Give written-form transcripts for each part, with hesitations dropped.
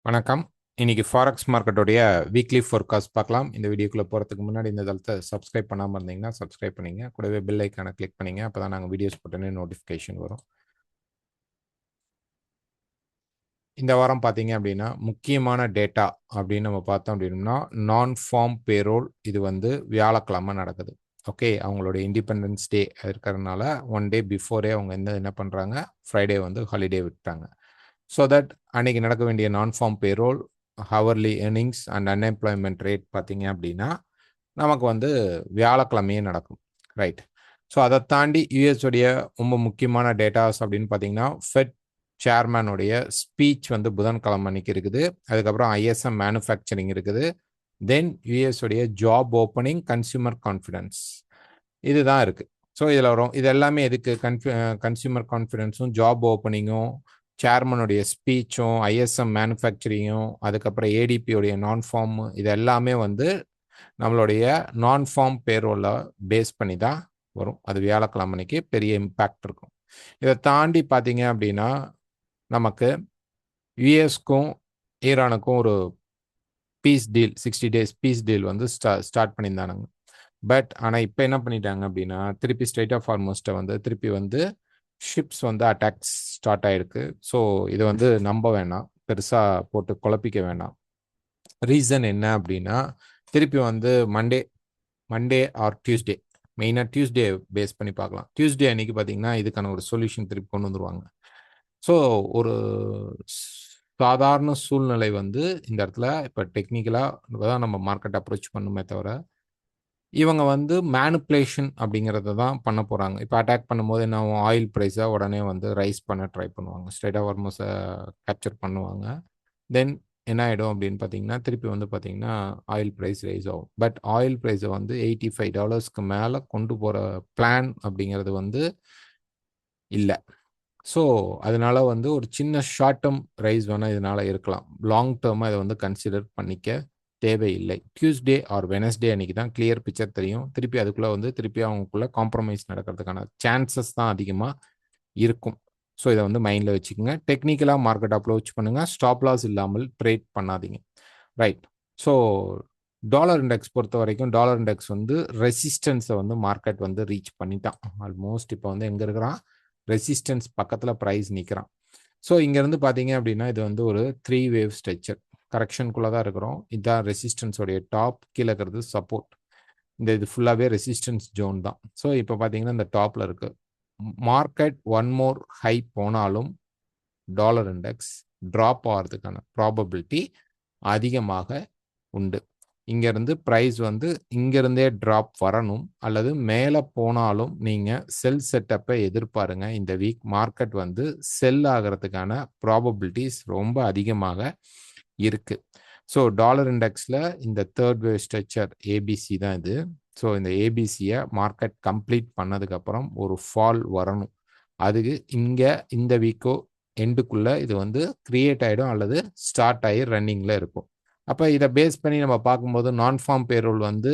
வணக்கம். இன்னைக்கு forex மார்க்கெட்டோடைய weekly forecast பார்க்கலாம். இந்த வீடியோக்குள்ள போறதுக்கு முன்னாடி இந்த தளத்தை சப்ஸ்கிரைப் பண்ணாம இருந்தீங்கன்னா சப்ஸ்கிரைப் பண்ணீங்க. கூடவே பெல் ஐக்கானை கிளிக் பண்ணீங்க. அப்பதான் நாங்கள் வீடியோஸ் போட்டோன்னே நோட்டிஃபிகேஷன் வரும். இந்த வாரம் பார்த்தீங்க அப்படின்னா முக்கியமான டேட்டா அப்படின்னு நம்ம பார்த்தோம் அப்படின்னா நான் ஃபார்ம் பேரோல் இது வந்து வியாழக்கிழமை நடக்குது. ஓகே, அவங்களுடைய இண்டிபெண்டன்ஸ் டே இருக்கிறதுனால ஒன் டே பிஃபோரே அவங்க என்ன பண்ணுறாங்க, ஃப்ரைடே வந்து ஹாலிடே விட்டாங்க. ஸோ தட் அன்னைக்கு நடக்க வேண்டிய நான் farm payroll, hourly earnings and unemployment rate பார்த்தீங்க அப்படின்னா நமக்கு வந்து வியாழக்கிழமையே நடக்கும். ரைட். ஸோ அதை தாண்டி யூஎஸ் உடைய ரொம்ப முக்கியமான டேட்டாஸ் அப்படின்னு பார்த்தீங்கன்னா ஃபெட் சேர்மேனுடைய ஸ்பீச் வந்து புதன்கிழமை அன்னைக்கு இருக்குது. அதுக்கப்புறம் ஐஎஸ்எம் மேனுஃபேக்சரிங் இருக்குது. தென் யூஎஸ் உடைய ஜாப் ஓப்பனிங், கன்சியூமர் கான்ஃபிடன்ஸ், இதுதான் இருக்கு. ஸோ இதில் வரும். இது எல்லாமே எதுக்கு? கன்சியூமர் கான்ஃபிடன்ஸும் ஜாப் ஓப்பனிங்கும் சேர்மனுடைய ஸ்பீச்சும் ஐஎஸ்எம் மேனுஃபேக்சரிங்கும் அதுக்கப்புறம் ஏடிபியோடைய நான் ஃபார்ம், இது எல்லாமே வந்து நம்மளுடைய நான் ஃபார்ம் பேரோல பேஸ் பண்ணி தான் வரும். அது வியாழக்கிழமை அன்னைக்கு பெரிய இம்பேக்ட் இருக்கும். இதை தாண்டி பார்த்தீங்க அப்படின்னா நமக்கு யுஎஸ்க்கும் ஈரானுக்கும் ஒரு piece deal, 60 days piece deal வந்து ஸ்டார்ட் பண்ணியிருந்தானுங்க. பட் ஆனால் இப்போ என்ன பண்ணிட்டாங்க அப்படின்னா திருப்பி ஸ்ட்ரெயிட் ஆஃப் ஹார்மோஸ்ட்டை வந்து திருப்பி வந்து ஷிப்ஸ் வந்து அட்டாக்ஸ் ஸ்டார்ட் ஆயிருக்கு. ஸோ இதை வந்து நம்ப வேணாம், பெருசாக போட்டு குழப்பிக்க வேணாம். ரீசன் என்ன அப்படின்னா திருப்பி வந்து மண்டே ஆர் டியூஸ்டே, மெயினாக டியூஸ்டே பேஸ் பண்ணி பார்க்கலாம். டியூஸ்டே அன்னைக்கு பார்த்தீங்கன்னா இதுக்கான ஒரு சொல்யூஷன் திருப்பி கொண்டு வந்துருவாங்க. ஸோ ஒரு சாதாரண சூழ்நிலை வந்து இந்த இடத்துல இப்போ டெக்னிக்கலாக தான் நம்ம மார்க்கெட் அப்ரோச் பண்ணுமே தவிர இவங்க வந்து மேனுப்புலேஷன் அப்படிங்கிறத தான் பண்ண போகிறாங்க. இப்போ அட்டாக் பண்ணும்போது என்ன ஆகும், ஆயில் ப்ரைஸை உடனே வந்து ரைஸ் பண்ண ட்ரை பண்ணுவாங்க, ஸ்ட்ரெயிட்டாக ஹார்மோஸை கேப்சர் பண்ணுவாங்க. தென் என்ன ஆகிடும் அப்படின்னு பார்த்தீங்கன்னா திருப்பி வந்து பார்த்தீங்கன்னா ஆயில் ப்ரைஸ் ரைஸ் ஆகும். பட் ஆயில் ப்ரைஸை வந்து $85 மேலே கொண்டு போகிற பிளான் அப்படிங்கிறது வந்து இல்லை. ஸோ அதனால வந்து ஒரு சின்ன ஷார்ட் டேர்ம் ரைஸ் வேணால் இதனால் இருக்கலாம். லாங் டேர்மாக இதை வந்து கன்சிடர் பண்ணிக்க தேவையில்லை. டியூஸ்டே ஆர் வெனஸ்டே அன்னைக்கு தான் கிளியர் பிக்சர் தெரியும். திருப்பி அதுக்குள்ளே வந்து திருப்பி அவங்களுக்குள்ள காம்ப்ரமைஸ் நடக்கிறதுக்கான சான்சஸ் தான் அதிகமாக இருக்கும். ஸோ இதை வந்து மைண்டில் வச்சுக்கோங்க. டெக்னிக்கலாக மார்க்கெட் அப்ரோச் பண்ணுங்கள், ஸ்டாப் லாஸ் இல்லாமல் ட்ரேட் பண்ணாதீங்க. ரைட். ஸோ டாலர் இண்டெக்ஸ் பொறுத்த வரைக்கும் டாலர் இண்டெக்ஸ் வந்து ரெசிஸ்டன்ஸை வந்து மார்க்கெட் வந்து ரீச் பண்ணிட்டான். ஆல்மோஸ்ட் இப்போ வந்து எங்கே இருக்கிறான், ரெசிஸ்டன்ஸ் பக்கத்தில் ப்ரைஸ் நிற்கிறான். ஸோ இங்கேருந்து பார்த்தீங்க அப்படின்னா இது வந்து ஒரு 3 வேவ் ஸ்ட்ரக்சர் கரெக்ஷனுக்குள்ளே தான் இருக்கிறோம். இதுதான் ரெசிஸ்டன்ஸோடைய டாப், கீழே இருக்கிறது சப்போர்ட். இது ஃபுல்லாகவே ரெசிஸ்டன்ஸ் ஜோன் தான். ஸோ இப்போ பார்த்தீங்கன்னா இந்த டாப்பில் இருக்குது. மார்க்கெட் ஒன் மோர் ஹை போனாலும் டாலர் இண்டெக்ஸ் ட்ராப் ஆகிறதுக்கான ப்ராபபிலிட்டி அதிகமாக உண்டு. இங்கேருந்து ப்ரைஸ் வந்து இங்கேருந்தே ட்ராப் வரணும், அல்லது மேலே போனாலும் நீங்கள் செல் செட்டப்பை எதிர்பாருங்க. இந்த வீக் மார்க்கெட் வந்து செல் ஆகிறதுக்கான ப்ராபபிலிட்டிஸ் ரொம்ப அதிகமாக இருக்குது. ஸோ டாலர் இண்டெக்ஸில் இந்த தேர்ட் வேவ் ஸ்ட்ரக்சர் ஏபிசி தான் இது. ஸோ இந்த ஏபிசியை மார்க்கெட் கம்ப்ளீட் பண்ணதுக்கப்புறம் ஒரு ஃபால் வரணும். அதுக்கு இங்கே இந்த வீக்கோ எண்டுக்குள்ளே இது வந்து கிரியேட் ஆகிடும் அல்லது ஸ்டார்ட் ஆகி ரன்னிங்கில் இருக்கும். அப்போ இதை பேஸ் பண்ணி நம்ம பார்க்கும்போது நான் ஃபார்ம் பேரோல் வந்து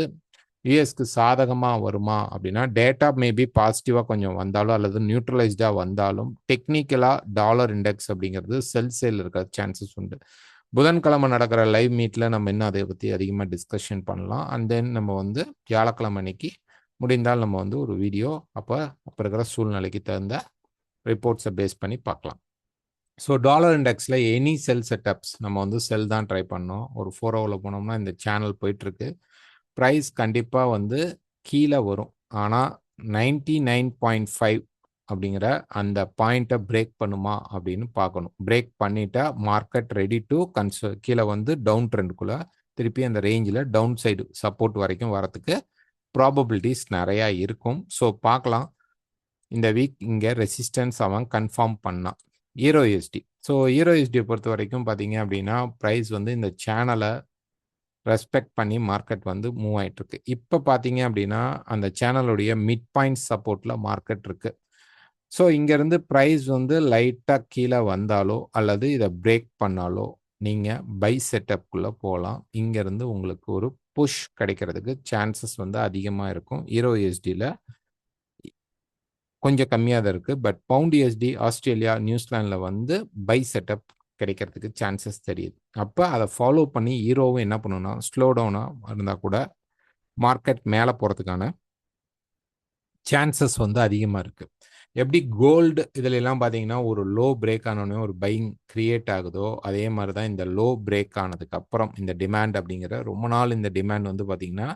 யூஎஸ்க்கு சாதகமாக வருமா அப்படின்னா டேட்டா மேபி பாசிட்டிவாக கொஞ்சம் வந்தாலும் அல்லது நியூட்ரலைஸ்டாக வந்தாலும் டெக்னிக்கலாக டாலர் இண்டெக்ஸ் அப்படிங்கிறது செல் சேல் இருக்கிற சான்சஸ் உண்டு. புதன்கிழமை நடக்கிற லைவ் மீட்டில் நம்ம இன்னும் அதை பற்றி அதிகமாக டிஸ்கஷன் பண்ணலாம். அண்ட் தென் நம்ம வந்து வியாழக்கிழமை அன்னைக்கு முடிந்தால் நம்ம வந்து ஒரு வீடியோ அப்போ இருக்கிற சூழ்நிலைக்கு தகுந்த ரிப்போர்ட்ஸை பேஸ் பண்ணி பார்க்கலாம். ஸோ டாலர் இண்டெக்ஸில் எனி செல் செட்டப்ஸ் நம்ம வந்து செல் தான் ட்ரை பண்ணோம். ஒரு 4 ஹவரில் போனோம்னா இந்த சேனல் போயிட்டுருக்கு. ப்ரைஸ் கண்டிப்பாக வந்து கீழே வரும். ஆனால் 99.5 அப்படிங்கிற அந்த பாயிண்ட்டை பிரேக் பண்ணுமா அப்படின்னு பார்க்கணும். பிரேக் பண்ணிட்டா மார்க்கெட் ரெடி டு கீழே வந்து டவுன் ட்ரெண்டுக்குள்ளே திருப்பி அந்த ரேஞ்சில் டவுன் சைடு சப்போர்ட் வரைக்கும் வரத்துக்கு ப்ராபபிலிட்டிஸ் நிறையா இருக்கும். ஸோ பார்க்கலாம். இந்த வீக் இங்கே ரெசிஸ்டன்ஸ் அவன் கன்ஃபார்ம் பண்ணான். ஈரோ யூஎஸ்டி. ஸோ ஈரோ யூஎஸ்டியை பொறுத்த வரைக்கும் பார்த்தீங்க அப்படின்னா ப்ரைஸ் வந்து இந்த சேனலை ரெஸ்பெக்ட் பண்ணி மார்க்கெட் வந்து மூவ் ஆகிட்டு இருக்கு. இப்போ பார்த்தீங்க அப்படின்னா அந்த சேனலுடைய மிட் பாயிண்ட் சப்போர்ட்டில் மார்க்கெட் இருக்கு. ஸோ இங்கேருந்து ப்ரைஸ் வந்து லைட்டாக கீழே வந்தாலோ அல்லது இதை பிரேக் பண்ணாலோ நீங்கள் பை செட்டப்குள்ளே போகலாம். இங்கேருந்து உங்களுக்கு ஒரு புஷ் கிடைக்கிறதுக்கு சான்சஸ் வந்து அதிகமாக இருக்கும். ஈரோ யூஎஸ்டியில் கொஞ்சம் கம்மியாக தான் இருக்குது. பட் பவுண்ட் யூஎஸ்டி, ஆஸ்திரேலியா, நியூசிலாண்டில் வந்து பை செட்டப் கிடைக்கிறதுக்கு சான்சஸ் தெரியுது. அப்போ அதை ஃபாலோ பண்ணி ஹீரோவும் என்ன பண்ணணும்னா ஸ்லோ டவுனாக இருந்தால் கூட மார்க்கெட் மேலே போகிறதுக்கான சான்சஸ் வந்து அதிகமாக இருக்குது. எப்படி கோல்டு இதில் எல்லாம் பார்த்தீங்கன்னா ஒரு லோ பிரேக் ஆனோடனே ஒரு பையிங் கிரியேட் ஆகுதோ அதே மாதிரி தான் இந்த லோ பிரேக் ஆனதுக்கு அப்புறம் இந்த டிமாண்ட் அப்படிங்கிற ரொம்ப நாள் இந்த டிமாண்ட் வந்து பார்த்தீங்கன்னா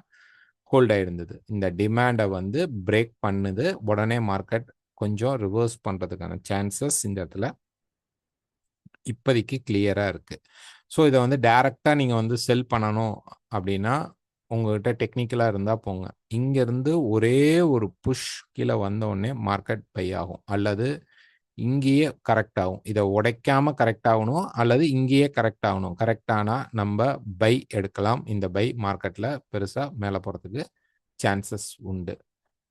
ஹோல்ட் ஆகிருந்தது. இந்த டிமாண்டை வந்து பிரேக் பண்ணுது, உடனே மார்க்கெட் கொஞ்சம் ரிவர்ஸ் பண்ணுறதுக்கான சான்சஸ் இந்த இடத்துல இப்போதைக்கு கிளியராக இருக்குது. ஸோ இதை வந்து டைரெக்டாக நீங்கள் வந்து செல் பண்ணணும் அப்படின்னா உங்கள்கிட்ட டெக்னிக்கலாக இருந்தால் போங்க. இங்கேருந்து ஒரே ஒரு புஷ் கீழே வந்தோடனே மார்க்கெட் பை ஆகும், அல்லது இங்கேயே கரெக்ட் ஆகும். இதை உடைக்காமல் கரெக்ட் ஆகணும், அல்லது இங்கேயே கரெக்ட் ஆகணும். கரெக்ட் ஆனால் நம்ம பை எடுக்கலாம். இந்த பை மார்க்கெட்டில் பெருசாக மேலே போகிறதுக்கு சான்சஸ் உண்டு.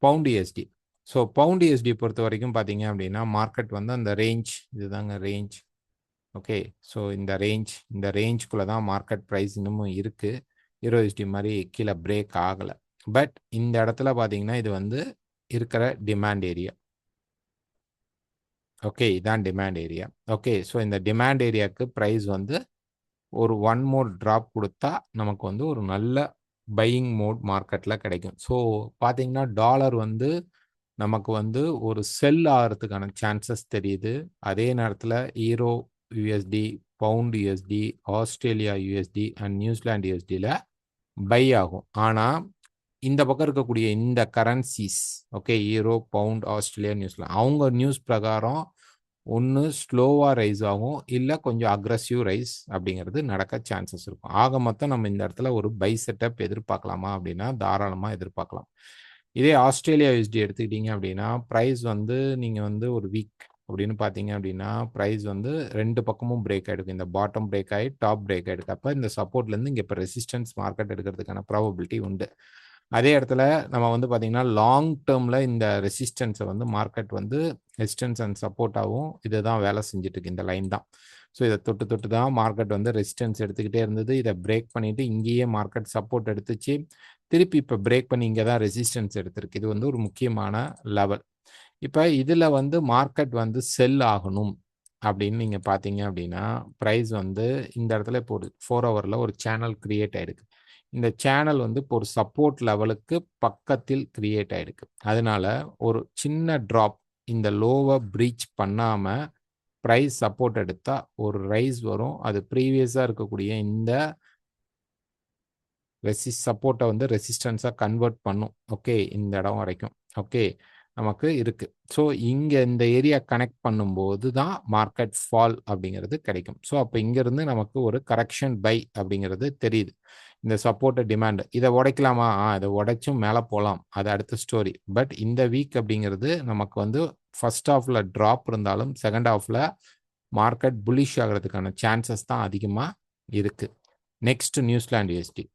Pound USD. So pound USD பொறுத்த வரைக்கும் பார்த்தீங்க அப்படின்னா மார்க்கெட் வந்து அந்த ரேஞ்ச், இதுதாங்க ரேஞ்ச். ஓகே, ஸோ இந்த ரேஞ்சுக்குள்ளே தான் மார்க்கெட் ப்ரைஸ் இன்னமும் இருக்குது. யூஎஸ்டி மாதிரி கீழே பிரேக் ஆகலை. பட் இந்த இடத்துல பார்த்தீங்கன்னா இது வந்து இருக்கிற டிமாண்ட் ஏரியா. ஓகே, இதான் டிமாண்ட் ஏரியா. ஓகே, ஸோ இந்த டிமாண்ட் ஏரியாவுக்கு ப்ரைஸ் வந்து ஒரு ஒன் மோர் ட்ராப் கொடுத்தா நமக்கு வந்து ஒரு நல்ல பையிங் மோட் மார்க்கெட்டில் கிடைக்கும். ஸோ பார்த்தீங்கன்னா டாலர் வந்து நமக்கு வந்து ஒரு செல் ஆகிறதுக்கான சான்சஸ் தெரியுது. அதே நேரத்தில் euro USD, pound USD, Australia USD and New Zealand யூஎஸ்டியில் பை ஆகும். ஆனால் இந்த பக்கம் இருக்கக்கூடிய இந்த currencies, okay, euro, pound, Australia, New Zealand, அவங்க நியூஸ் பிரகாரம் ஒன்று ஸ்லோவாக ரைஸ் ஆகும், இல்லை கொஞ்சம் அக்ரஸிவ் ரைஸ் அப்படிங்கிறது நடக்க சான்சஸ் இருக்கும். ஆக மொத்தம் நம்ம இந்த இடத்துல ஒரு பை செட்டப் எதிர்பார்க்கலாமா அப்படின்னா தாராளமாக எதிர்பார்க்கலாம். இதே ஆஸ்திரேலியா யூஎஸ்டி எடுத்துக்கிட்டீங்க அப்படின்னா ப்ரைஸ் வந்து நீங்கள் வந்து ஒரு வீக் அப்படின்னு பார்த்தீங்க அப்படின்னா ப்ரைஸ் வந்து ரெண்டு பக்கமும் பிரேக் ஆகிடுக்கு. இந்த பாட்டம் பிரேக் ஆகி டாப் பிரேக் ஆகிடுக்கு. அப்போ இந்த சப்போர்ட்லேருந்து இங்கே இப்போ ரெசிஸ்டன்ஸ் மார்க்கெட் எடுக்கிறதுக்கான ப்ராபபிலிட்டி உண்டு. அதே இடத்துல நம்ம வந்து பார்த்தீங்கன்னா லாங் டேர்மில் இந்த ரெசிஸ்டன்ஸை வந்து மார்க்கெட் வந்து ரெசிஸ்டன்ஸ் அண்ட் சப்போர்ட்டாகவும் இதை தான் வேலை செஞ்சுட்டு இருக்கு. இந்த லைன் தான். ஸோ இதை தொட்டு தான் மார்க்கெட் வந்து ரெசிஸ்டன்ஸ் எடுத்துக்கிட்டே இருந்தது. இதை பிரேக் பண்ணிவிட்டு இங்கேயே மார்க்கெட் சப்போர்ட் எடுத்துச்சு, திருப்பி இப்போ பிரேக் பண்ணி இங்கே தான் ரெசிஸ்டன்ஸ் எடுத்திருக்கு. இது வந்து ஒரு முக்கியமான லெவல். இப்போ இதில் வந்து மார்க்கெட் வந்து செல் ஆகணும் அப்படின்னு நீங்கள் பார்த்தீங்க அப்படின்னா ப்ரைஸ் வந்து இந்த இடத்துல இப்போ ஒரு 4 ஹவரில் ஒரு சேனல் கிரியேட் ஆகிருக்கு. இந்த சேனல் வந்து இப்போ ஒரு சப்போர்ட் லெவலுக்கு பக்கத்தில் கிரியேட் ஆகிருக்கு. அதனால ஒரு சின்ன ட்ராப் இந்த லோவை பிரீச் பண்ணாமல் ப்ரைஸ் சப்போர்ட் எடுத்தால் ஒரு ரைஸ் வரும். அது ப்ரீவியஸாக இருக்கக்கூடிய இந்த சப்போர்ட்டை வந்து ரெசிஸ்டன்ஸாக கன்வெர்ட் பண்ணும். ஓகே, இந்த இடம் வரைக்கும் ஓகே நமக்கு இருக்கு. ஸோ இங்கே இந்த ஏரியா கனெக்ட் பண்ணும்போது தான் மார்க்கெட் ஃபால் அப்படிங்கிறது கிடைக்கும். ஸோ அப்போ இங்கேருந்து நமக்கு ஒரு கரெக்ஷன் பை அப்படிங்கிறது தெரியுது. இந்த சப்போர்ட்டை டிமாண்ட் இதை உடைக்கலாமா? இதை உடைச்சும் மேலே போகலாம், அது அடுத்த ஸ்டோரி. பட் இந்த வீக் அப்படிங்கிறது நமக்கு வந்து ஃபர்ஸ்ட் ஹாஃபில் ட்ராப் இருந்தாலும் செகண்ட் ஹாஃபில் மார்க்கெட் புல்லிஷ் ஆகிறதுக்கான சான்சஸ் தான் அதிகமாக இருக்குது. Next New Zealand USD.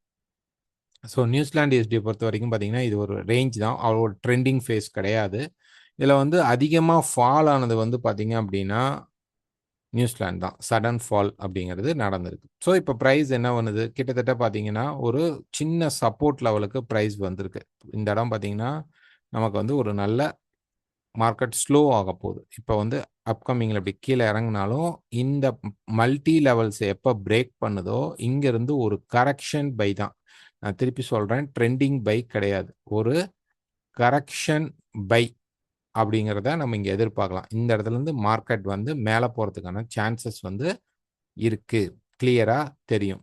So New Zealand யூஎஸ்டியை பொறுத்த வரைக்கும் பார்த்தீங்கன்னா இது ஒரு ரேஞ்ச் தான், அவ்வளோ ட்ரெண்டிங் ஃபேஸ் கிடையாது. இதில் வந்து அதிகமாக ஃபால் ஆனது வந்து பார்த்தீங்க அப்படின்னா நியூசிலாந்து தான். சடன் ஃபால் அப்படிங்கிறது நடந்திருக்கு. ஸோ இப்போ ப்ரைஸ் என்ன பண்ணுது, கிட்டத்தட்ட பார்த்தீங்கன்னா ஒரு சின்ன சப்போர்ட் லெவலுக்கு ப்ரைஸ் வந்திருக்கு. இந்த இடம் பார்த்தீங்கன்னா நமக்கு வந்து ஒரு நல்ல மார்க்கெட் ஸ்லோ ஆக போகுது. இப்போ வந்து அப்கமிங்கில் இப்படி கீழே இறங்கினாலும் இந்த மல்டி லெவல்ஸ் எப்போ பிரேக் பண்ணுதோ இங்கேருந்து ஒரு கரெக்ஷன் பை தான். நான் திருப்பி சொல்கிறேன், ட்ரெண்டிங் பை கிடையாது, ஒரு கரெக்ஷன் பை அப்படிங்கிறத நம்ம இங்கே எதிர்பார்க்கலாம். இந்த இடத்துலேருந்து மார்க்கெட் வந்து மேலே போகிறதுக்கான சான்சஸ் வந்து இருக்குது, கிளியராக தெரியும்.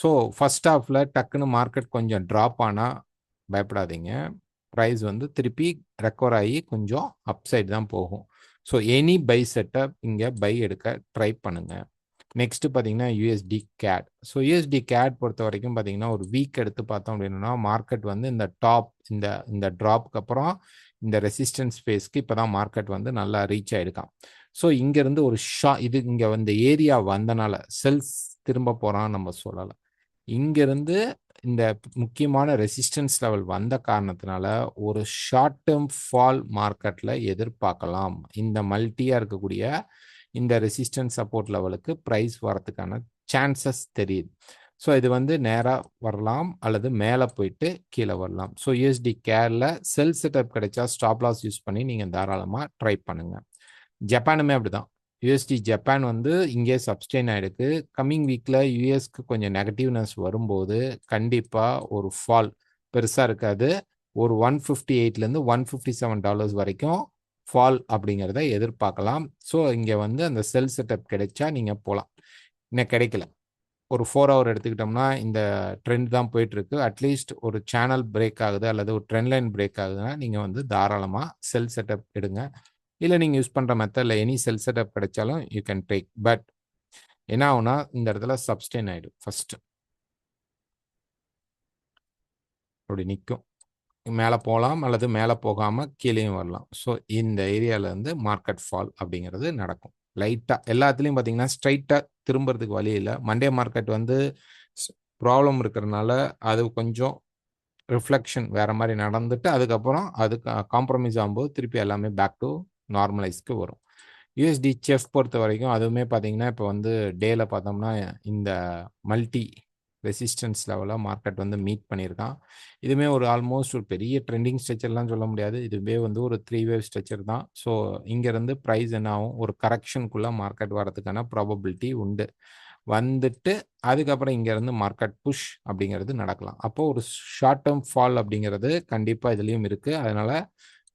ஸோ ஃபர்ஸ்ட் ஹாஃபில் டக்குன்னு மார்க்கெட் கொஞ்சம் ட்ராப் ஆனால் பயப்படாதீங்க, ப்ரைஸ் வந்து திருப்பி ரெக்கவர் ஆகி கொஞ்சம் அப்சைட் தான் போகும். ஸோ எனி பை செட்டப் இங்கே பை எடுக்க ட்ரை பண்ணுங்கள். நெக்ஸ்ட் பார்த்தீங்கன்னா USD CAD. So USD CAD பொறுத்த வரைக்கும் பார்த்தீங்கன்னா ஒரு வீக் எடுத்து பார்த்தோம் அப்படின்னா மார்க்கெட் வந்து இந்த டாப் இந்த ட்ராப்க்கு அப்புறம் இந்த ரெசிஸ்டன்ஸ் ஃபேஸ்க்கு இப்போ தான் மார்க்கெட் வந்து நல்லா ரீச் ஆகிருக்கான். ஸோ இங்கேருந்து ஒரு இது இங்கே வந்து ஏரியா வந்தனால செல்ஸ் திரும்ப போகிறான்னு நம்ம சொல்லலாம். இங்கேருந்து இந்த முக்கியமான ரெசிஸ்டன்ஸ் லெவல் வந்த காரணத்தினால ஒரு ஷார்ட் டேர்ம் ஃபால் மார்க்கெட்டில் எதிர்பார்க்கலாம். இந்த மல்டியாக இருக்கக்கூடிய இந்த ரெசிஸ்டன்ஸ் சப்போர்ட் லெவலுக்கு ப்ரைஸ் வரதுக்கான சான்சஸ் தெரியுது. ஸோ இது வந்து நேராக வரலாம் அல்லது மேலே போயிட்டு கீழே வரலாம். ஸோ யூஎஸ்டி கேரில் செல் செட்டப் கிடைச்சா ஸ்டாப் லாஸ் யூஸ் பண்ணி நீங்கள் தாராளமாக ட்ரை பண்ணுங்கள். ஜப்பானுமே அப்படி தான். யூஎஸ்டி ஜப்பான் வந்து இங்கே சப்ஸ்டெயின் ஆயிருக்கு. கம்மிங் வீக்ல யூஎஸ்க்கு கொஞ்சம் நெகட்டிவ்னஸ் வரும்போது கண்டிப்பா ஒரு ஃபால் பெருசா இருக்காது. ஒரு $158லேருந்து $157 வரைக்கும் ஃபால் அப்படிங்கிறத எதிர்பார்க்கலாம். ஸோ இங்க வந்து அந்த செல் செட்டப் கிடைச்சா நீங்க போலாம். இன்னும் கிடைக்கல. ஒரு 4 ஹவர் எடுத்துக்கிட்டோம்னா இந்த ட்ரெண்ட் தான் போயிட்டு இருக்கு. அட்லீஸ்ட் ஒரு சேனல் பிரேக் ஆகுது அல்லது ஒரு ட்ரெண்ட் லைன் பிரேக் ஆகுதுன்னா நீங்க வந்து தாராளமா செல் செட்டப் எடுங்க. இல்ல நீங்க யூஸ் பண்ற மெத்தட்ல எனி செல் செட்டப் கிடைச்சாலும் யூ கேன் டேக். பட் என்ன ஆகும்னா இந்த இடத்துல சப்ஸ்டெயின் ஆயிடும் ஃபர்ஸ்ட். அப்படி நிற்கும். மேலே போகலாம் அல்லது மேலே போகாம கீழேயும் வரலாம். ஸோ இந்த ஏரியால இருந்து மார்க்கெட் ஃபால் அப்படிங்கிறது நடக்கும். லைட்டா எல்லாத்துலயும் பார்த்தீங்கன்னா ஸ்ட்ரைட்டா திரும்புறதுக்கு வழி இல்லை. மண்டே மார்க்கெட் வந்து ப்ராப்ளம் இருக்கிறதுனால அது கொஞ்சம் ரிஃப்ளெக்ஷன் வேற மாதிரி நடந்துட்டு அதுக்கப்புறம் அது காம்ப்ரமைஸ் ஆகும்போது திருப்பி எல்லாமே பேக் டு நார்மலைஸ்க்கு வரும். யூஎஸ்டி செஃப் பொறுத்த வரைக்கும் அதுவுமே பார்த்தீங்கன்னா இப்போ வந்து டேல பார்த்தோம்னா இந்த மல்டி ரெசிஸ்டன்ஸ் லெவலில் மார்க்கெட் வந்து மீட் பண்ணியிருக்கான். இதுவுமே ஒரு ஆல்மோஸ்ட் ஒரு பெரிய ட்ரெண்டிங் ஸ்ட்ரக்சர்லாம் சொல்ல முடியாது. இதுவே வந்து ஒரு 3 வேவ் ஸ்ட்ரக்சர் தான். ஸோ இங்கேருந்து ப்ரைஸ் என்ன ஆகும், ஒரு கரெக்ஷனுக்குள்ளே மார்க்கெட் வரதுக்கான ப்ராபபிலிட்டி உண்டு. வந்துட்டு அதுக்கப்புறம் இங்கேருந்து மார்க்கெட் புஷ் அப்படிங்கிறது நடக்கலாம். அப்போ ஒரு ஷார்ட் டேர்ம் ஃபால் அப்படிங்கிறது கண்டிப்பாக இதுலேயும் இருக்குது. அதனால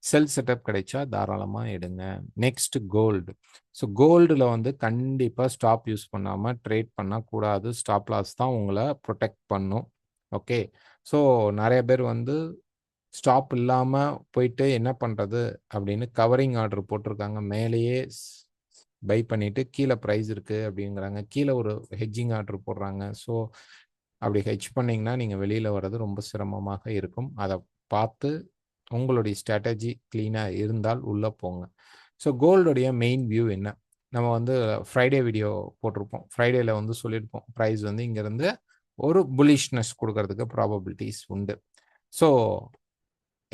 செல் செட்டப் கிடைச்சா தாராளமாக எடுங்க. Next gold. ஸோ கோல்டில் வந்து கண்டிப்பாக ஸ்டாப் யூஸ் பண்ணாமல் ட்ரேட் பண்ணக்கூடாது. ஸ்டாப் லாஸ் தான் உங்களை ப்ரொடெக்ட் பண்ணும். ஓகே. ஸோ நிறைய பேர் வந்து ஸ்டாப் இல்லாமல் போயிட்டு என்ன பண்ணுறது அப்படின்னு கவரிங் ஆர்டர் போட்டிருக்காங்க. மேலேயே பை பண்ணிட்டு கீழே ப்ரைஸ் இருக்குது அப்படிங்கிறாங்க. கீழே ஒரு ஹெட்ஜிங் ஆர்டர் போடுறாங்க. ஸோ அப்படி ஹெட்ஜ் பண்ணிங்கன்னா நீங்கள் வெளியில் வர்றது ரொம்ப சிரமமாக இருக்கும். அதை பார்த்து உங்களுடைய ஸ்ட்ராட்டஜி க்ளீனாக இருந்தால் உள்ளே போங்க. ஸோ கோல்டுடைய மெயின் வியூ என்ன, நம்ம வந்து ஃப்ரைடே வீடியோ போட்டிருப்போம். ஃப்ரைடேல வந்து சொல்லியிருப்போம் ப்ரைஸ் வந்து இங்கேருந்து ஒரு புலிஷ்னஸ் கொடுக்கறதுக்கு ப்ராபபிலிட்டிஸ் உண்டு. ஸோ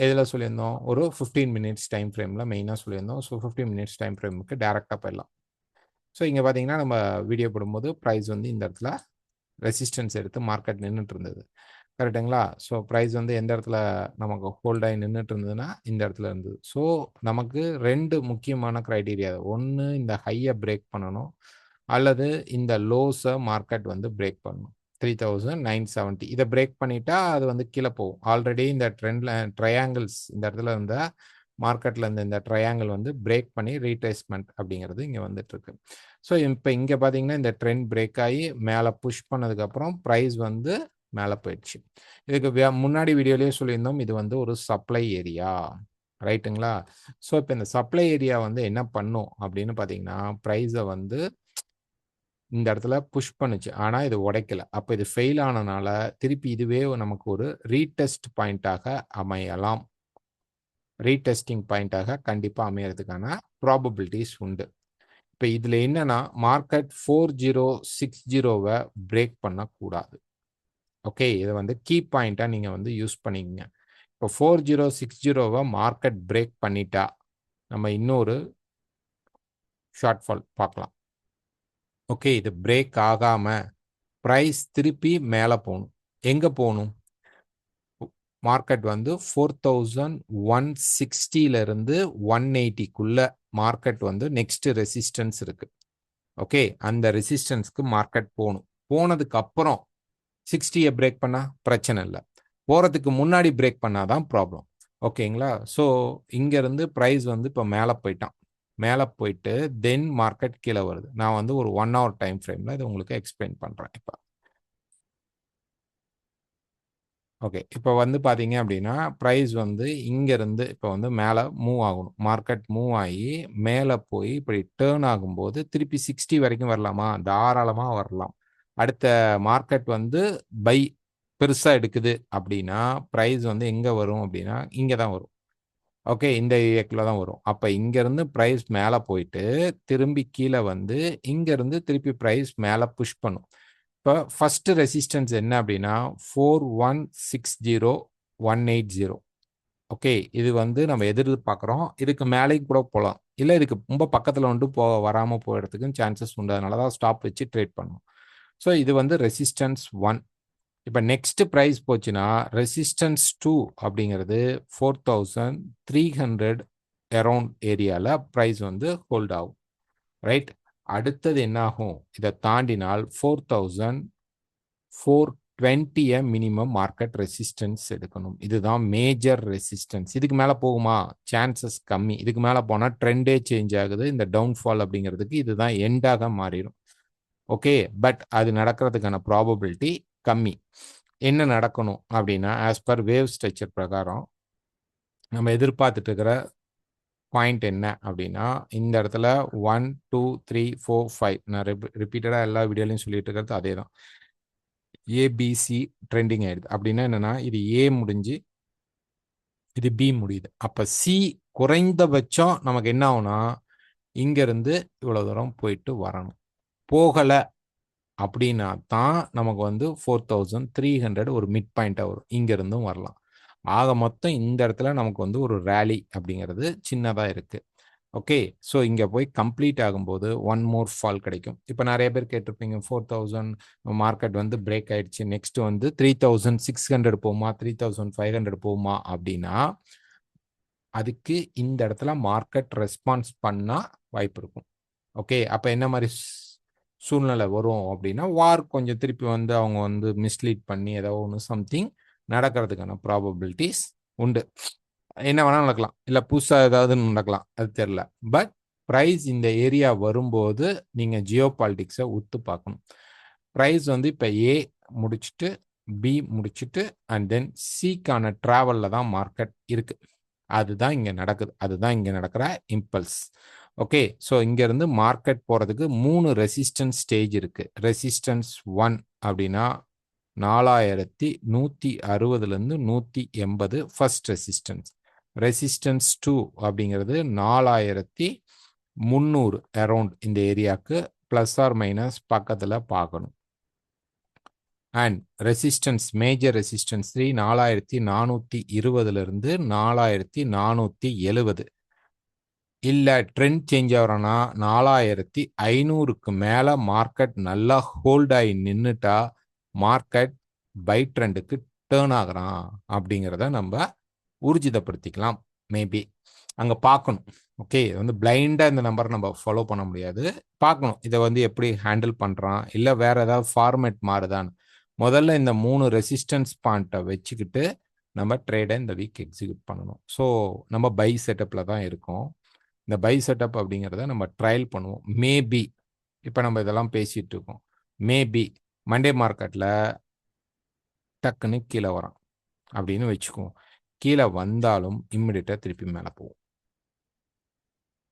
எதில் சொல்லியிருந்தோம், ஒரு 15 மினிட்ஸ் டைம் ஃப்ரேமில் மெயினாக சொல்லியிருந்தோம். ஸோ 15 மினிட்ஸ் டைம் ஃப்ரேமுக்கு டேரெக்டாக போயிடலாம். ஸோ இங்கே பார்த்தீங்கன்னா நம்ம வீடியோ போடும்போது ப்ரைஸ் வந்து இந்த இடத்துல ரெசிஸ்டன்ஸ் எடுத்து மார்க்கெட் நின்றுட்டு இருந்தது. கரெக்டுங்களா? ஸோ ப்ரைஸ் வந்து எந்த இடத்துல நமக்கு ஹோல்ட் ஆகி நின்றுட்டு இருந்ததுன்னா இந்த இடத்துல இருந்தது. ஸோ நமக்கு 2 முக்கியமான க்ரைட்டீரியா. ஒன்று இந்த ஹையை பிரேக் பண்ணணும் அல்லது இந்த லோஸை மார்க்கெட் வந்து பிரேக் பண்ணணும். 3970 இதை பிரேக் பண்ணிட்டா அது வந்து கீழே போகும். ஆல்ரெடி இந்த ட்ரெண்ட்ல ட்ரையாங்கிள்ஸ் இந்த இடத்துல இருந்த மார்க்கெட்ல இருந்த இந்த ட்ரையாங்கிள் வந்து பிரேக் பண்ணி ரீட்ரேஸ்மெண்ட் அப்படிங்கிறது இங்கே வந்துட்டு இருக்கு. ஸோ இப்போ இங்கே பார்த்தீங்கன்னா இந்த ட்ரெண்ட் பிரேக் ஆகி மேலே புஷ் பண்ணதுக்கப்புறம் ப்ரைஸ் வந்து மேலே போயிடுச்சு. இதுக்கு முன்னாடி வீடியோலேயே சொல்லியிருந்தோம் இது வந்து ஒரு சப்ளை ஏரியா, ரைட்டுங்களா? ஸோ இப்போ இந்த சப்ளை ஏரியா வந்து என்ன பண்ணும் அப்படின்னு பார்த்தீங்கன்னா ப்ரைஸை வந்து இந்த இடத்துல புஷ் பண்ணுச்சு. ஆனால் இது உடைக்கல. அப்போ இது ஃபெயில் ஆனனால திருப்பி இதுவே நமக்கு ஒரு ரீடெஸ்ட் பாயிண்டாக அமையலாம். ரீடெஸ்டிங் பாயிண்டாக கண்டிப்பாக அமையறதுக்கான ப்ராபபிலிட்டிஸ் உண்டு. இப்போ இதில் என்னன்னா மார்க்கெட் 4060வை பிரேக் பண்ணக்கூடாது. ஓகே, இதை வந்து கீ பாயிண்டாக நீங்கள் வந்து யூஸ் பண்ணிக்கங்க. இப்போ 4060வை மார்க்கெட் பிரேக் பண்ணிட்டா நம்ம இன்னொரு ஷார்ட் ஃபால் பார்க்கலாம். ஓகே, இது பிரேக் ஆகாம ப்ரைஸ் திருப்பி மேலே போகணும். எங்கே போகணும்? மார்க்கெட் வந்து 4160லேருந்து 180க்குள்ள மார்க்கெட் வந்து நெக்ஸ்ட் ரெசிஸ்டன்ஸ் இருக்கு. ஓகே, அந்த ரெசிஸ்டன்ஸ்க்கு மார்க்கெட் போகணும். போனதுக்கு அப்புறம் 60யை பிரேக் பண்ணா பிரச்சனை இல்லை. போகிறதுக்கு முன்னாடி பிரேக் பண்ணாதான் ப்ராப்ளம். ஓகேங்களா? ஸோ இங்கேருந்து ப்ரைஸ் வந்து இப்போ மேலே போயிட்டான். மேலே போயிட்டு தென் மார்க்கெட் கீழே வருது. நான் வந்து ஒரு 1 hour டைம் ஃப்ரேமில் இதை உங்களுக்கு எக்ஸ்பிளைன் பண்ணுறேன். இப்போ ஓகே, இப்போ வந்து பார்த்தீங்க அப்படின்னா ப்ரைஸ் வந்து இங்கேருந்து இப்போ வந்து மேலே மூவ் ஆகணும். மார்க்கெட் மூவ் ஆகி மேலே போய் இப்படி டேர்ன் ஆகும்போது திருப்பி 60 வரைக்கும் வரலாமா? தாராளமாக வரலாம். அடுத்த மார்க்கெட் வந்து பை பெருசாக எடுக்குது அப்படின்னா ப்ரைஸ் வந்து எங்கே வரும் அப்படின்னா இங்கே தான் வரும். ஓகே, இந்த ஏரியாக்குள்ள தான் வரும். அப்போ இங்கேருந்து ப்ரைஸ் மேலே போயிட்டு திரும்பி கீழே வந்து இங்கேருந்து திருப்பி ப்ரைஸ் மேலே புஷ் பண்ணும். இப்போ ஃபர்ஸ்ட் ரெசிஸ்டன்ஸ் என்ன அப்படின்னா 4160,180. ஓகே, இது வந்து நம்ம எதிர்பார்க்குறோம். இதுக்கு மேலேயும் கூட போகலாம். இல்லை இதுக்கு ரொம்ப பக்கத்தில் வந்து வராமல் போகிறதுக்கும் சான்சஸ் உண்டு. அதனால தான் ஸ்டாப் வச்சு ட்ரேட் பண்ணணும். ஸோ இது வந்து ரெசிஸ்டன்ஸ் 1. இப்போ நெக்ஸ்ட் ப்ரைஸ் போச்சுன்னா ரெசிஸ்டன்ஸ் 2 அப்படிங்கிறது 4300 அரௌண்ட் ஏரியாவில் ப்ரைஸ் வந்து ஹோல்ட் ஆகும். ரைட்? அடுத்தது என்ன ஆகும்? இதை தாண்டினால் 4420 மினிமம் மார்க்கெட் ரெசிஸ்டன்ஸ் எடுக்கணும். இதுதான் மேஜர் ரெசிஸ்டன்ஸ். இதுக்கு மேல போகுமா? சான்சஸ் கம்மி. இதுக்கு மேல போனா ட்ரெண்டே சேஞ்ச் ஆகுது. இந்த டவுன்ஃபால் அப்படிங்கிறதுக்கு இதுதான் எண்டாக மாறிடும். ஓகே, பட் அது நடக்கிறதுக்கான ப்ராபபிலிட்டி கம்மி. என்ன நடக்கணும் அப்படின்னா, ஆஸ் பர் வேவ் ஸ்ட்ரக்சர் பிரகாரம் நம்ம எதிர்பார்த்துட்டு இருக்கிற பாயிண்ட் என்ன அப்படின்னா, இந்த இடத்துல 1 2 3 4 5 நான் ரிப்பீட்டடாக எல்லா வீடியோலையும் சொல்லிட்டு இருக்கிறது அதே தான். ஏபிசி ட்ரெண்டிங் ஆயிடுது அப்படின்னா என்னன்னா, இது ஏ முடிஞ்சு இது பி முடியுது. அப்போ சி குறைந்தபட்சம் நமக்கு என்ன ஆகும்னா, இங்கேருந்து இவ்வளோ தூரம் போயிட்டு வரணும். போகலை அப்படின்னா தான் நமக்கு வந்து 4300 ஒரு மிட் பாயிண்டாக வரும். இங்கேருந்தும் வரலாம். ஆக மொத்தம் இந்த இடத்துல நமக்கு வந்து ஒரு ரேலி அப்படிங்கிறது சின்னதாக இருக்குது. ஓகே, ஸோ இங்கே போய் கம்ப்ளீட் ஆகும்போது ஒன் மோர் ஃபால் கிடைக்கும். இப்போ நிறைய பேர் கேட்டிருப்பீங்க, 4000 மார்க்கெட் வந்து பிரேக் ஆயிடுச்சு, நெக்ஸ்ட் வந்து 3600 போகுமா, 3500 போகுமா அப்படின்னா, அதுக்கு இந்த இடத்துல மார்க்கெட் ரெஸ்பான்ஸ் பண்ணால் வாய்ப்பு இருக்கும். ஓகே, அப்போ என்ன மாதிரி சூழ்நிலை வரும் அப்படின்னா, வார் கொஞ்சம் திருப்பி வந்து அவங்க வந்து மிஸ்லீட் பண்ணி ஏதோ ஒன்று சம்திங் நடக்கிறதுக்கான ப்ராபபிலிட்டிஸ் உண்டு. என்ன வேணாலும் நடக்கலாம், இல்லை புதுசாக ஏதாவது நடக்கலாம், அது தெரில. பட் ப்ரைஸ் இந்த ஏரியா வரும்போது நீங்கள் ஜியோ பாலிட்டிக்ஸை உத்து பார்க்கணும். ப்ரைஸ் வந்து இப்போ ஏ முடிச்சுட்டு பி முடிச்சுட்டு அண்ட் தென் சிக்கான ட்ராவலில் தான் மார்க்கெட் இருக்குது. அதுதான் இங்கே நடக்குது. அதுதான் இங்கே நடக்கிற இம்பல்ஸ். ஓகே, ஸோ இங்கேருந்து மார்க்கெட் போகிறதுக்கு 3 ரெசிஸ்டன்ஸ் ஸ்டேஜ் இருக்குது. ரெசிஸ்டன்ஸ் 1 அப்படின்னா 4160லேருந்து 180 ஃபர்ஸ்ட் ரெசிஸ்டன்ஸ். ரெசிஸ்டன்ஸ் 2 அப்படிங்கிறது 4300 அரௌண்ட் இந்த ஏரியாவுக்கு ப்ளஸ் ஆர் மைனஸ் பக்கத்தில் பார்க்கணும். And resistance major resistance 3 4420லேருந்து 4470. இல்லை ட்ரெண்ட் சேஞ்ச் ஆகிறோன்னா 4500க்கு மேலே மார்க்கெட் நல்லா ஹோல்ட் ஆகி நின்றுட்டா மார்க்கெட் பை ட்ரெண்டுக்கு டேர்ன் ஆகிறான் அப்படிங்கிறத நம்ம ஊர்ஜிதப்படுத்திக்கலாம். மேபி அங்கே பார்க்கணும். ஓகே, வந்து பிளைண்டாக இந்த நம்பரை நம்ம ஃபாலோ பண்ண முடியாது. பார்க்கணும் இதை வந்து எப்படி ஹேண்டில் பண்ணுறான், இல்லை வேறு ஏதாவது ஃபார்மேட் மாறுதான்னு. முதல்ல இந்த 3 ரெசிஸ்டன்ஸ் பாயிண்ட்டை வச்சுக்கிட்டு நம்ம ட்ரேடை இந்த வீக் எக்ஸிக்யூட் பண்ணணும். ஸோ நம்ம பை செட்டப்பில் தான் இருக்கோம். இந்த பை செட்டப் அப்படிங்கிறத நம்ம ட்ரையல் பண்ணுவோம். மேபி இப்போ நம்ம இதெல்லாம் பேசிகிட்டு இருக்கோம், மேபி மண்டே மார்க்கெட்டில் டக்குன்னு கீழே வரோம் அப்படின்னு வச்சுக்குவோம். கீழே வந்தாலும் இம்மிடியட்டாக திருப்பி மேலே போகும்.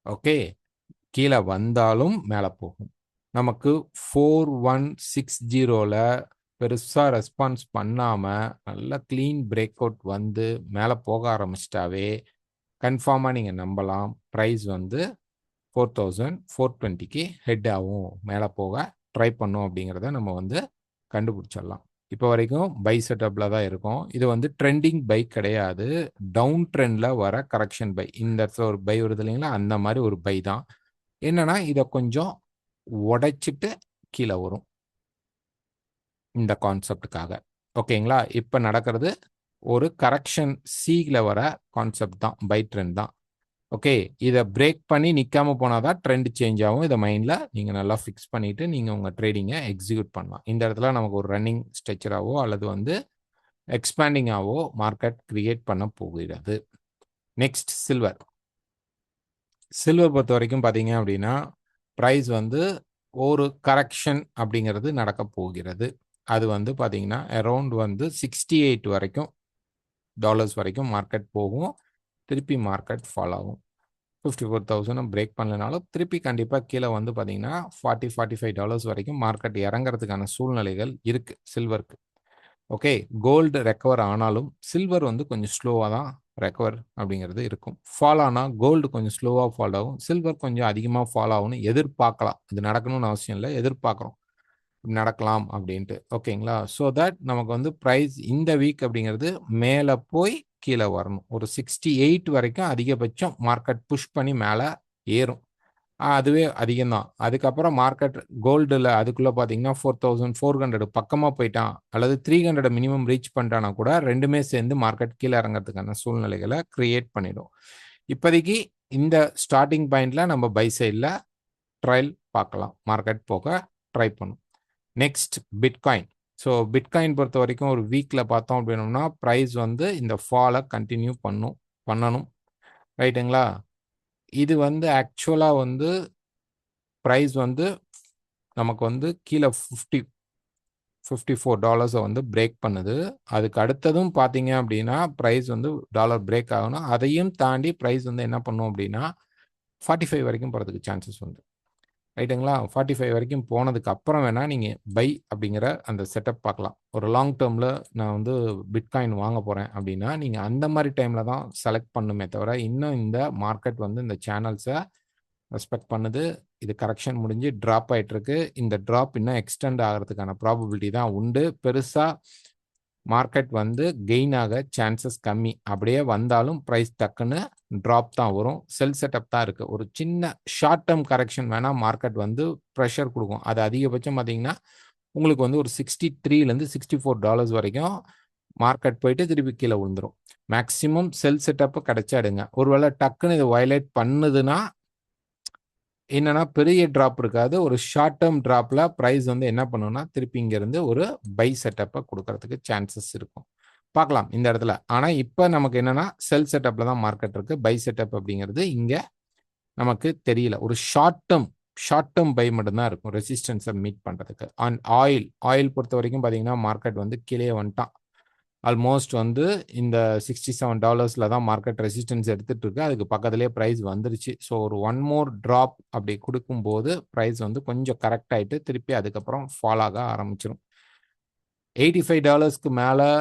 ஓகே, கீழே வந்தாலும் மேலே போகும். நமக்கு 4160ல் பெருசாக ரெஸ்பான்ஸ் பண்ணாமல் நல்லா க்ளீன் பிரேக் அவுட் வந்து மேலே போக ஆரம்பிச்சிட்டாவே கன்ஃபார்மாக நீங்கள் நம்பலாம், ப்ரைஸ் வந்து 4420க்கு ஹெட் ஆகும், மேலே போக ட்ரை பண்ணும் அப்படிங்கிறத நம்ம வந்து கண்டுபிடிச்சிடலாம். இப்போ வரைக்கும் பை செட்டப்பில் தான் இருக்கும். இது வந்து ட்ரெண்டிங் பை கிடையாது, டவுன் ட்ரெண்டில் வர கரெக்ஷன் பை. இந்த இடத்துல ஒரு பை வருது இல்லைங்களா, அந்த மாதிரி ஒரு பை தான். என்னன்னா இதை கொஞ்சம் உடைச்சிட்டு கீழே வரும் இந்த கான்செப்டுக்காக. ஓகேங்களா, இப்போ நடக்கிறது ஒரு கரெக்ஷன் சீல வர கான்செப்ட் தான், பை ட்ரெண்ட் தான். ஓகே, இதை பிரேக் பண்ணி நிற்காம போனால் தான் ட்ரெண்ட் சேஞ்ச் ஆகும். இதை மைண்டில் நீங்கள் நல்லா ஃபிக்ஸ் பண்ணிவிட்டு நீங்கள் உங்கள் ட்ரேடிங்கை எக்ஸிக்யூட் பண்ணலாம். இந்த இடத்துல நமக்கு ஒரு ரன்னிங் ஸ்ட்ரக்சராகவோ அல்லது வந்து எக்ஸ்பேண்டிங்காகவோ மார்க்கெட் கிரியேட் பண்ண போகிறது. Next silver. சில்வர் பொறுத்த வரைக்கும் பார்த்தீங்க அப்படின்னா ப்ரைஸ் வந்து ஒரு கரெக்ஷன் அப்படிங்கிறது நடக்க போகிறது. அது வந்து பார்த்தீங்கன்னா அரௌண்ட் வந்து 68 வரைக்கும் டாலர்ஸ் வரைக்கும் மார்க்கெட் போகும். திருப்பி மார்க்கெட் ஃபால் ஆகும். 54,000 பிரேக் பண்ணலனாலும் திருப்பி கண்டிப்பாக கீழே வந்து பார்த்தீங்கன்னா $40-45 வரைக்கும் மார்க்கெட் இறங்கிறதுக்கான சூழ்நிலைகள் இருக்குது சில்வருக்கு. ஓகே, கோல்டு ரெக்கவர் ஆனாலும் சில்வர் வந்து கொஞ்சம் ஸ்லோவாக தான் ரெக்கவர் அப்படிங்கிறது இருக்கும். ஃபால் ஆனால் கோல்டு கொஞ்சம் ஸ்லோவாக ஃபால் ஆகும், சில்வர் கொஞ்சம் அதிகமாக ஃபால் ஆகும்னு எதிர்பார்க்கலாம். இது நடக்கணும்னு அவசியம் இல்லை, எதிர்பார்க்குறோம் நடக்கலாம் அப்படின்ட்டு. ஓகேங்களா, ஸோ தட் நமக்கு வந்து ப்ரைஸ் இந்த வீக் அப்படிங்கிறது மேலே போய் கீழே வரணும். ஒரு 68 வரைக்கும் அதிகபட்சம் மார்க்கெட் புஷ் பண்ணி மேலே ஏறும், அதுவே அதிகம்தான். அதுக்கப்புறம் மார்க்கெட் கோல்டில் அதுக்குள்ளே பார்த்தீங்கன்னா 4400 பக்கமாக போயிட்டான் அல்லது 300 மினிமம் ரீச் பண்ணிட்டானா கூட ரெண்டுமே சேர்ந்து மார்க்கெட் கீழே இறங்கிறதுக்கான சூழ்நிலைகளை கிரியேட் பண்ணிடும். இப்போதைக்கு இந்த ஸ்டார்டிங் பாயிண்டில் நம்ம பை சைடில் ட்ரையல் பார்க்கலாம். மார்க்கெட் போக ட்ரை பண்ணும். Next bitcoin. ஸோ பிட்காயின் பொறுத்த வரைக்கும் ஒரு வீக்கில் பார்த்தோம் அப்படின்னோம்னா ப்ரைஸ் வந்து இந்த ஃபாலை கண்டினியூ பண்ணணும். ரைட்டுங்களா? இது வந்து ஆக்சுவலாக வந்து ப்ரைஸ் வந்து நமக்கு வந்து கீழே $54 வந்து பிரேக் பண்ணுது. அதுக்கு அடுத்ததும் பார்த்தீங்க அப்படின்னா ப்ரைஸ் வந்து டாலர் பிரேக் ஆகணும். அதையும் தாண்டி ப்ரைஸ் வந்து என்ன பண்ணும் அப்படின்னா 45 வரைக்கும் போகிறதுக்கு சான்சஸ் உண்டு. ரைட்டுங்களா? 45 வரைக்கும் போனதுக்கு அப்புறம் வேணால் நீங்கள் பை அப்படிங்கிற அந்த செட்டப் பார்க்கலாம். ஒரு லாங் டேர்மில் நான் வந்து பிட்காயின் வாங்க போகிறேன் அப்படின்னா நீங்கள் அந்த மாதிரி டைமில் தான் செலக்ட் பண்ணுமே தவிர, இன்னும் இந்த மார்க்கெட் வந்து இந்த சேனல்ஸை ரெஸ்பெக்ட் பண்ணுது. இது கரெக்ஷன் முடிஞ்சு ட்ராப் ஆகிட்டு இருக்கு. இந்த ட்ராப் இன்னும் எக்ஸ்டெண்ட் ஆகிறதுக்கான ப்ராபபிலிட்டி தான் உண்டு. பெருசாக மார்க்கெட் வந்து கெயின் ஆக சான்சஸ் கம்மி. அப்படியே வந்தாலும் ப்ரைஸ் டக்குன்னு ட்ராப் தான் வரும். செல் செட்டப் தான் இருக்குது. ஒரு சின்ன ஷார்ட் டேர்ம் கரெக்ஷன் வேணால் மார்க்கெட் வந்து ப்ரெஷர் கொடுக்கும். அது அதிகபட்சம் பார்த்தீங்கன்னா உங்களுக்கு வந்து ஒரு $63லேருந்து $64 வரைக்கும் மார்க்கெட் போயிட்டு திருப்பி கீழே விழுந்துடும். மேக்ஸிமம் செல் செட்டப்பு கிடைச்சாடுங்க. ஒருவேளை டக்குன்னு இது வயலேட் பண்ணுதுன்னா என்னன்னா பெரிய ட்ராப் இருக்காது. ஒரு ஷார்ட் டேர்ம் ட்ராப்ல ப்ரைஸ் வந்து என்ன பண்ணுன்னா திருப்பி இங்கேருந்து ஒரு பை செட்டப்பை கொடுக்கறதுக்கு சான்சஸ் இருக்கும். பார்க்கலாம் இந்த இடத்துல. ஆனால் இப்போ நமக்கு என்னன்னா செல் செட்டப்பில் தான் மார்க்கெட் இருக்கு. பை செட்டப் அப்படிங்கிறது இங்கே நமக்கு தெரியல. ஒரு ஷார்ட் டேர்ம் பை மட்டும்தான் இருக்கும் ரெசிஸ்டன்ஸை மீட் பண்ணுறதுக்கு. அண்ட் ஆயில் பொறுத்த வரைக்கும் பார்த்தீங்கன்னா மார்க்கெட் வந்து கீழே வந்துட்டான். ஆல்மோஸ்ட் வந்து இந்த $67 தான் மார்க்கெட் ரெசிஸ்டன்ஸ் எடுத்துட்டு இருக்கு. அதுக்கு பக்கத்துலேயே ப்ரைஸ் வந்துருச்சு. ஸோ ஒரு ஒன் மோர் ட்ராப் அப்படி கொடுக்கும்போது ப்ரைஸ் வந்து கொஞ்சம் கரெக்ட் ஆகிட்டு திருப்பி அதுக்கப்புறம் ஃபால் ஆக ஆரம்பிச்சிடும். $85 மேலே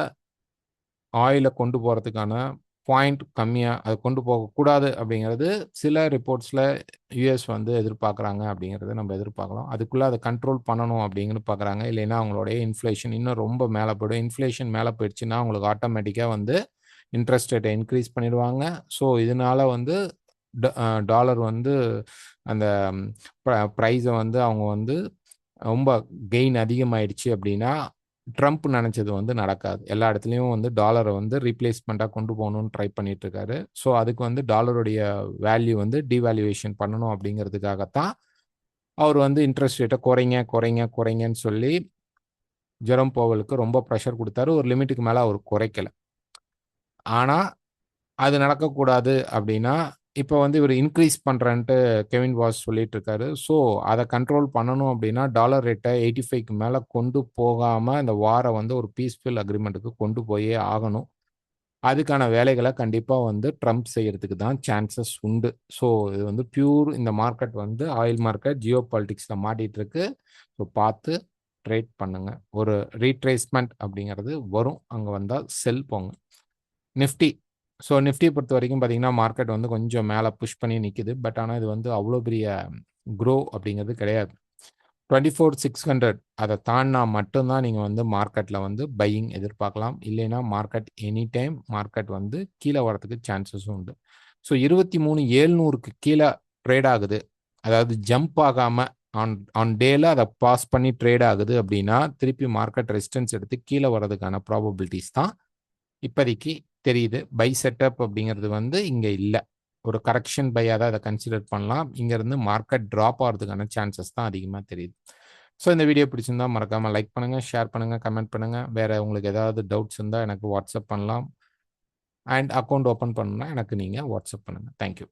ஆயிலை கொண்டு போகிறதுக்கான பாயிண்ட் கம்மியாக அது கொண்டு போகக்கூடாது அப்படிங்கிறது சில ரிப்போர்ட்ஸில் யூஎஸ் வந்து எதிர்பார்க்குறாங்க அப்படிங்கிறத நம்ம எதிர்பார்க்கலாம். அதுக்குள்ளே அதை கண்ட்ரோல் பண்ணணும் அப்படிங்கிறது பார்க்குறாங்க. இல்லைன்னா அவங்களுடைய இன்ஃப்ளேஷன் இன்னும் ரொம்ப மேலே போய்டும். இன்ஃப்ளேஷன் மேலே போயிடுச்சுன்னா அவங்களுக்கு ஆட்டோமேட்டிக்காக வந்து இன்ட்ரெஸ்ட் ரேட்டை இன்க்ரீஸ் பண்ணிடுவாங்க. ஸோ இதனால் வந்து டாலர் வந்து அந்த ப்ரைஸை வந்து அவங்க வந்து ரொம்ப கெயின் அதிகமாயிடுச்சு அப்படின்னா ட்ரம்ப் நினச்சது வந்து நடக்காது. எல்லா இடத்துலையும் வந்து டாலரை வந்து ரீப்ளேஸ்மெண்ட்டாக கொண்டு போகணும்னு ட்ரை பண்ணிட்டு இருக்காரு. ஸோ அதுக்கு வந்து டாலருடைய வேல்யூ வந்து டிவேல்யூவேஷன் பண்ணணும் அப்படிங்கிறதுக்காகத்தான் அவர் வந்து இன்ட்ரெஸ்ட் ரேட்டை குறைங்கன்னு சொல்லி ஜெரோம் பவலுக்கு ரொம்ப ப்ரெஷர் கொடுத்தாரு. ஒரு லிமிட்டுக்கு மேலே அவர் குறைக்கல. ஆனால் அது நடக்கக்கூடாது அப்படின்னா இப்போ வந்து இவர் இன்க்ரீஸ் பண்ணுறேன்ட்டு கெவின் வாஸ் சொல்லிட்டு இருக்காரு. ஸோ அதை கண்ட்ரோல் பண்ணணும் அப்படின்னா டாலர் ரேட்டை 85க்கு மேலே கொண்டு போகாமல் இந்த வாரை வந்து ஒரு பீஸ்ஃபுல் அக்ரிமெண்ட்டுக்கு கொண்டு போயே ஆகணும். அதுக்கான வேலைகளை கண்டிப்பாக வந்து ட்ரம்ப் செய்யறதுக்கு தான் சான்சஸ் உண்டு. ஸோ இது வந்து பியூர் இந்த மார்க்கெட் வந்து ஆயில் மார்க்கெட் ஜியோ பாலிட்டிக்ஸில் மாட்டிகிட்டு இருக்கு. ஸோ பார்த்து ட்ரேட் பண்ணுங்க. ஒரு ரீட்ரேஸ்மெண்ட் அப்படிங்கிறது வரும். அங்கே வந்தால் செல் போங்க. நிஃப்டி. ஸோ நிஃப்டியை பொறுத்த வரைக்கும் பார்த்தீங்கன்னா மார்க்கெட் வந்து கொஞ்சம் மேலே புஷ் பண்ணி நிற்குது. பட் ஆனால் இது வந்து அவ்வளோ பெரிய க்ரோ அப்படிங்கிறது கிடையாது. 24,600 அதை தாண்டினா மட்டும்தான் நீங்கள் வந்து மார்க்கெட்டில் வந்து பையிங் எதிர்பார்க்கலாம். இல்லைன்னா மார்க்கெட் எனி டைம் மார்க்கெட் வந்து கீழே வரதுக்கு சான்சஸும் உண்டு. ஸோ 23,700க்கு கீழே ட்ரேட் ஆகுது, அதாவது ஜம்ப் ஆகாமல் ஆன் டேல அதை பாஸ் பண்ணி ட்ரேட் ஆகுது அப்படின்னா திருப்பி மார்க்கெட் ரெசிஸ்டன்ஸ் எடுத்து கீழே வர்றதுக்கான ப்ராபபிலிட்டிஸ் தான் இப்போதைக்கு தெரியுது. பை செட்டப் அப்படிங்கிறது வந்து இங்கே இல்லை. ஒரு கரெக்ஷன் பையாக தான் அதை கன்சிடர் பண்ணலாம். இங்கேருந்து மார்க்கெட் ட்ராப் ஆகிறதுக்கான சான்சஸ் தான் அதிகமாக தெரியுது. ஸோ இந்த வீடியோ பிடிச்சிருந்தா மறக்காமல் லைக் பண்ணுங்கள், ஷேர் பண்ணுங்கள், கமெண்ட் பண்ணுங்கள். வேறு உங்களுக்கு ஏதாவது டவுட்ஸ் இருந்தால் எனக்கு வாட்ஸ்அப் பண்ணலாம். அண்ட் அக்கௌண்ட் ஓப்பன் பண்ணணும்னா எனக்கு நீங்கள் வாட்ஸ்அப் பண்ணுங்கள். தேங்க்யூ.